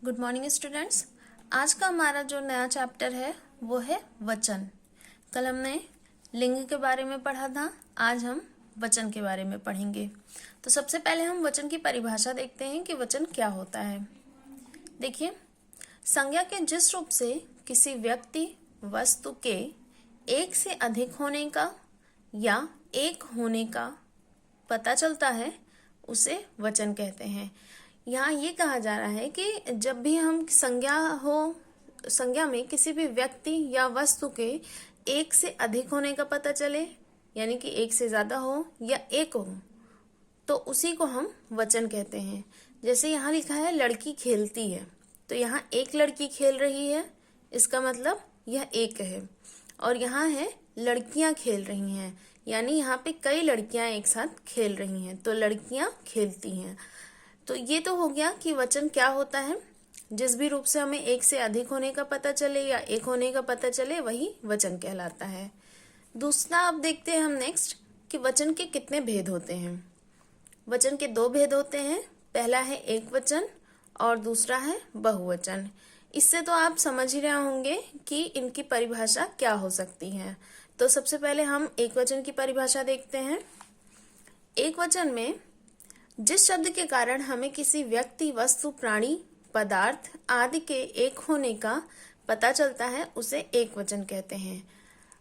Good morning students. आज का हमारा जो नया चैप्टर है वो है वचन। कल हमने लिंग के बारे में पढ़ा था, आज हम वचन के बारे में पढ़ेंगे। तो सबसे पहले हम वचन की परिभाषा देखते हैं कि वचन क्या होता है। देखिए, संज्ञा के जिस रूप से किसी व्यक्ति वस्तु के एक से अधिक होने का या एक होने का पता चलता है उसे वचन कहते हैं। यहाँ ये कहा जा रहा है कि जब भी हम संज्ञा में किसी भी व्यक्ति या वस्तु के एक से अधिक होने का पता चले, यानी कि एक से ज्यादा हो या एक हो, तो उसी को हम वचन कहते हैं। जैसे यहाँ लिखा है लड़की खेलती है, तो यहाँ एक लड़की खेल रही है, इसका मतलब यह एक है। और यहाँ है लड़कियां खेल रही हैं, यानी यहाँ पे कई लड़कियां एक साथ खेल रही हैं, तो लड़कियां खेलती हैं। तो ये तो हो गया कि वचन क्या होता है। जिस भी रूप से हमें एक से अधिक होने का पता चले या एक होने का पता चले वही वचन कहलाता है। दूसरा अब देखते हैं हम नेक्स्ट कि वचन के कितने भेद होते हैं। वचन के दो भेद होते हैं, पहला है एक वचन और दूसरा है बहुवचन। इससे तो आप समझ ही रहे होंगे कि इनकी परिभाषा क्या हो सकती है। तो सबसे पहले हम एक वचन की परिभाषा देखते हैं। एक वचन में जिस शब्द के कारण हमें किसी व्यक्ति, वस्तु, प्राणी, पदार्थ आदि के एक होने का पता चलता है उसे एक वचन कहते हैं।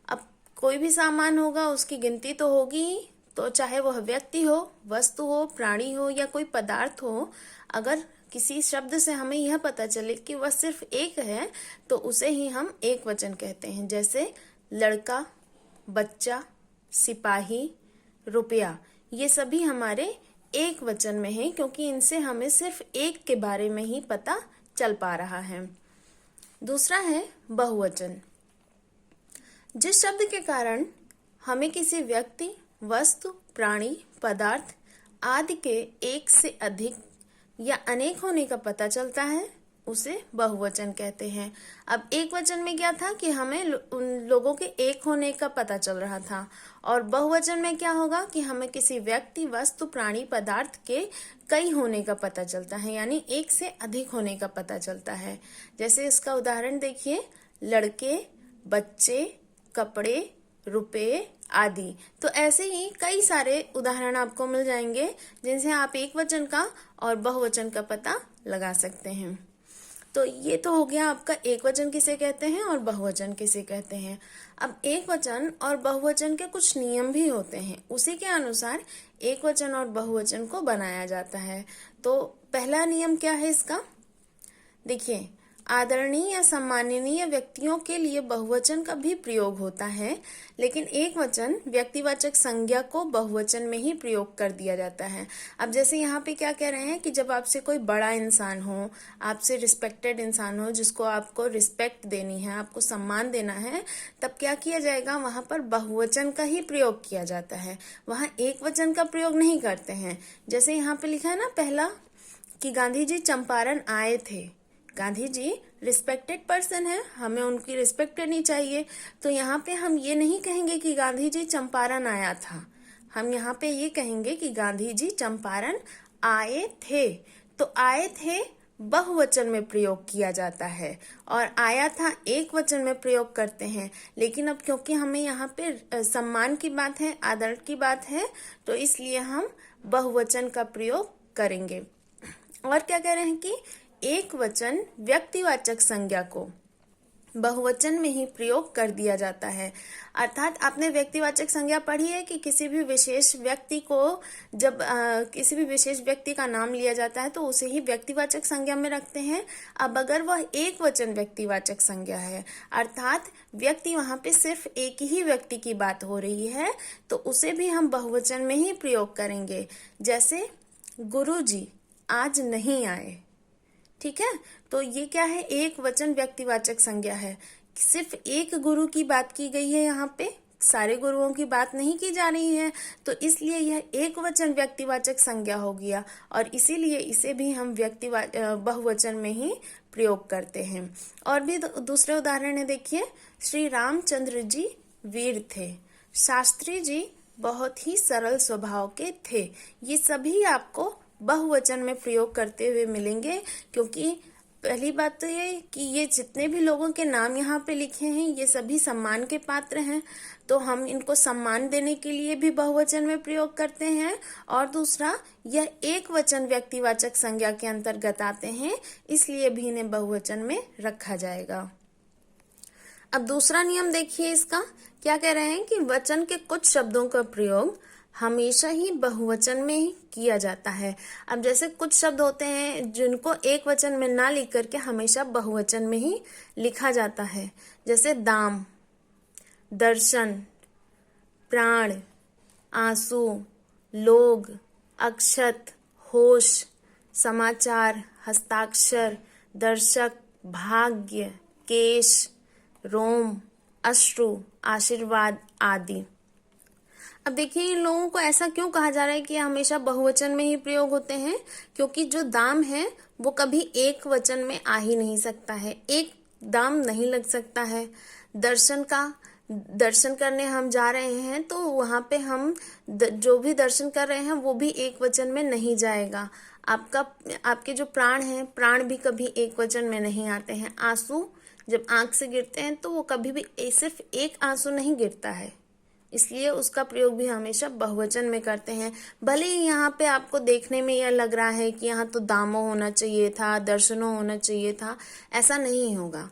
अब कोई भी सामान होगा उसकी गिनती तो होगी ही, तो चाहे वह व्यक्ति हो, वस्तु हो, प्राणी हो या कोई पदार्थ हो, अगर किसी शब्द से हमें यह पता चले कि वह सिर्फ एक है तो उसे ही हम एक वचन कहते हैं। जैसे लड़का, बच्चा, सिपाही, रुपया, ये सभी हमारे एक वचन में है क्योंकि इनसे हमें सिर्फ एक के बारे में ही पता चल पा रहा है। दूसरा है बहुवचन। जिस शब्द के कारण हमें किसी व्यक्ति, वस्तु, प्राणी, पदार्थ आदि के एक से अधिक या अनेक होने का पता चलता है उसे बहुवचन कहते हैं। अब एक वचन में क्या था कि हमें उन लोगों के एक होने का पता चल रहा था, और बहुवचन में क्या होगा कि हमें किसी व्यक्ति, वस्तु, प्राणी, पदार्थ के कई होने का पता चलता है, यानी एक से अधिक होने का पता चलता है। जैसे इसका उदाहरण देखिए, लड़के, बच्चे, कपड़े, रुपए आदि। तो ऐसे ही कई सारे उदाहरण आपको मिल जाएंगे जिनसे आप एक वचन का और बहुवचन का पता लगा सकते हैं। तो ये तो हो गया आपका एक वचन किसे कहते हैं और बहुवचन किसे कहते हैं। अब एक वचन और बहुवचन के कुछ नियम भी होते हैं, उसी के अनुसार एक वचन और बहुवचन को बनाया जाता है। तो पहला नियम क्या है इसका, देखिए, आदरणीय या सम्माननीय व्यक्तियों के लिए बहुवचन का भी प्रयोग होता है, लेकिन एक वचन व्यक्तिवाचक संज्ञा को बहुवचन में ही प्रयोग कर दिया जाता है। अब जैसे यहाँ पे क्या कह रहे हैं कि जब आपसे कोई बड़ा इंसान हो, आपसे रिस्पेक्टेड इंसान हो, जिसको आपको रिस्पेक्ट देनी है, आपको सम्मान देना है, तब क्या किया जाएगा, वहां पर बहुवचन का ही प्रयोग किया जाता है, वहां एक वचन का प्रयोग नहीं करते हैं। जैसे यहाँ पे लिखा है ना पहला कि गांधी जी चंपारण आए थे। गांधी जी रिस्पेक्टेड पर्सन है, हमें उनकी रिस्पेक्ट करनी चाहिए। तो यहाँ पे हम ये नहीं कहेंगे कि गांधी जी चंपारण आया था, हम यहाँ पे ये कहेंगे कि गांधी जी चंपारण आए थे। तो आए थे बहुवचन में प्रयोग किया जाता है और आया था एक वचन में प्रयोग करते हैं। लेकिन अब क्योंकि हमें यहाँ पे सम्मान की बात है, आदर की बात है, तो इसलिए हम बहुवचन का प्रयोग करेंगे। और क्या कह रहे हैं कि एक वचन व्यक्तिवाचक संज्ञा को बहुवचन में ही प्रयोग कर दिया जाता है। अर्थात आपने व्यक्तिवाचक संज्ञा पढ़ी है कि किसी भी विशेष व्यक्ति को जब किसी भी विशेष व्यक्ति का नाम लिया जाता है तो उसे ही व्यक्तिवाचक संज्ञा में रखते हैं। अब अगर वह एक वचन व्यक्तिवाचक संज्ञा है, अर्थात व्यक्ति वहां पे सिर्फ एक ही व्यक्ति की बात हो रही है, तो उसे भी हम बहुवचन में ही प्रयोग करेंगे। जैसे गुरुजी आज नहीं आए, ठीक है, तो ये क्या है, एक वचन व्यक्तिवाचक संज्ञा है। सिर्फ एक गुरु की बात की गई है, यहाँ पे सारे गुरुओं की बात नहीं की जा रही है, तो इसलिए यह एक वचन व्यक्तिवाचक संज्ञा हो गया और इसीलिए इसे भी हम बहुवचन में ही प्रयोग करते हैं। और भी दूसरे उदाहरण है, देखिए, श्री रामचंद्र जी वीर थे, शास्त्री जी बहुत ही सरल स्वभाव के थे। ये सभी आपको बहुवचन में प्रयोग करते हुए मिलेंगे क्योंकि पहली बात तो ये कि ये जितने भी लोगों के नाम यहाँ पे लिखे हैं ये सभी सम्मान के पात्र हैं, तो हम इनको सम्मान देने के लिए भी बहुवचन में प्रयोग करते हैं। और दूसरा, यह एक वचन व्यक्तिवाचक संज्ञा के अंतर्गत आते हैं, इसलिए भी इन्हें बहुवचन में रखा जाएगा। अब दूसरा नियम देखिए इसका, क्या कह रहे हैं कि वचन के कुछ शब्दों का प्रयोग हमेशा ही बहुवचन में ही किया जाता है। अब जैसे कुछ शब्द होते हैं जिनको एक वचन में ना लिख करके हमेशा बहुवचन में ही लिखा जाता है, जैसे दाम, दर्शन, प्राण, आंसू, लोग, अक्षत, होश, समाचार, हस्ताक्षर, दर्शक, भाग्य, केश, रोम, अश्रु, आशीर्वाद आदि। अब देखिए इन लोगों को ऐसा क्यों कहा जा रहा है कि हमेशा बहुवचन में ही प्रयोग होते हैं, क्योंकि जो दाम है वो कभी एक वचन में आ ही नहीं सकता है, एक दाम नहीं लग सकता है। दर्शन करने हम जा रहे हैं तो वहां पे हम जो भी दर्शन कर रहे हैं वो भी एक वचन में नहीं जाएगा। आपके जो प्राण हैं, प्राण भी कभी एक वचन में नहीं आते हैं। आंसू जब आंख से गिरते हैं तो वो कभी भी सिर्फ एक आंसू नहीं गिरता है, इसलिए उसका प्रयोग भी हमेशा बहुवचन में करते हैं। भले ही यहाँ पे आपको देखने में यह लग रहा है कि यहाँ तो दामों होना चाहिए था, दर्शनों होना चाहिए था, ऐसा नहीं होगा।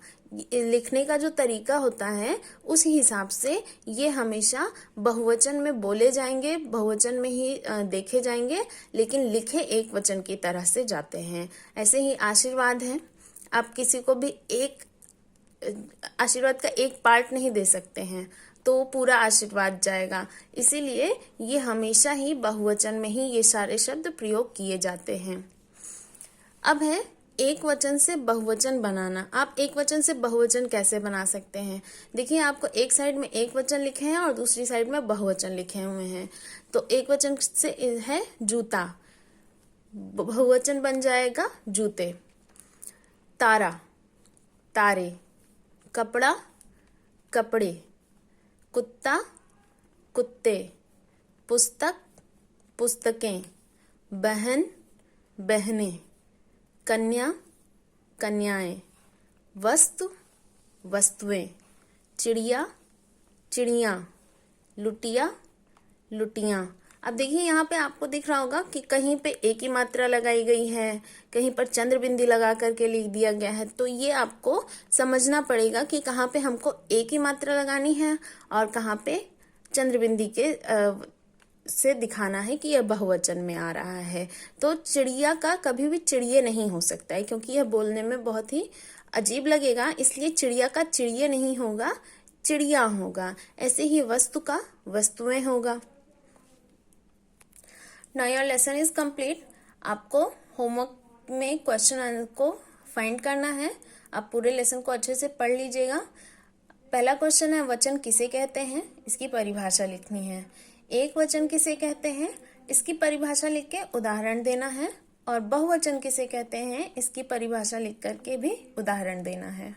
लिखने का जो तरीका होता है उस हिसाब से ये हमेशा बहुवचन में बोले जाएंगे, बहुवचन में ही देखे जाएंगे, लेकिन लिखे एक वचन की तरह से जाते हैं। ऐसे ही आशीर्वाद है, आप किसी को भी आशीर्वाद का एक पार्ट नहीं दे सकते हैं, तो पूरा आशीर्वाद जाएगा। इसीलिए ये हमेशा ही बहुवचन में ही ये सारे शब्द प्रयोग किए जाते हैं। अब है एक वचन से बहुवचन बनाना। आप एक वचन से बहुवचन कैसे बना सकते हैं? देखिए आपको एक साइड में एक वचन लिखे हैं और दूसरी साइड में बहुवचन लिखे हुए हैं। तो एक वचन से है जूता, बहुवचन बन जाएगा जूते। तारा, तारे। कपड़ा, कपड़े। कुत्ता, कुत्ते। पुस्तक, पुस्तकें। बहन, बहनें। कन्या, कन्याएं। वस्तु, वस्तुएं। चिड़िया, चिड़िया। लुटिया, लुटियां। अब देखिए यहाँ पे आपको दिख रहा होगा कि कहीं पे एक ही मात्रा लगाई गई है, कहीं पर चंद्र बिंदी लगा करके लिख दिया गया है। तो ये आपको समझना पड़ेगा कि कहाँ पे हमको एक ही मात्रा लगानी है और कहाँ पे चंद्र बिंदी के से दिखाना है कि यह बहुवचन में आ रहा है। तो चिड़िया का कभी भी चिड़िए नहीं हो सकता है, क्योंकि यह बोलने में बहुत ही अजीब लगेगा, इसलिए चिड़िया का चिड़िए नहीं होगा, चिड़िया होगा। ऐसे ही वस्तु का वस्तुएं होगा। Now your lesson is complete. आपको होमवर्क में क्वेश्चन को फाइंड करना है। आप पूरे लेसन को अच्छे से पढ़ लीजिएगा। पहला क्वेश्चन है वचन किसे कहते हैं, इसकी परिभाषा लिखनी है। एक वचन किसे कहते हैं, इसकी परिभाषा लिख के उदाहरण देना है। और बहुवचन किसे कहते हैं, इसकी परिभाषा लिख करके भी उदाहरण देना है।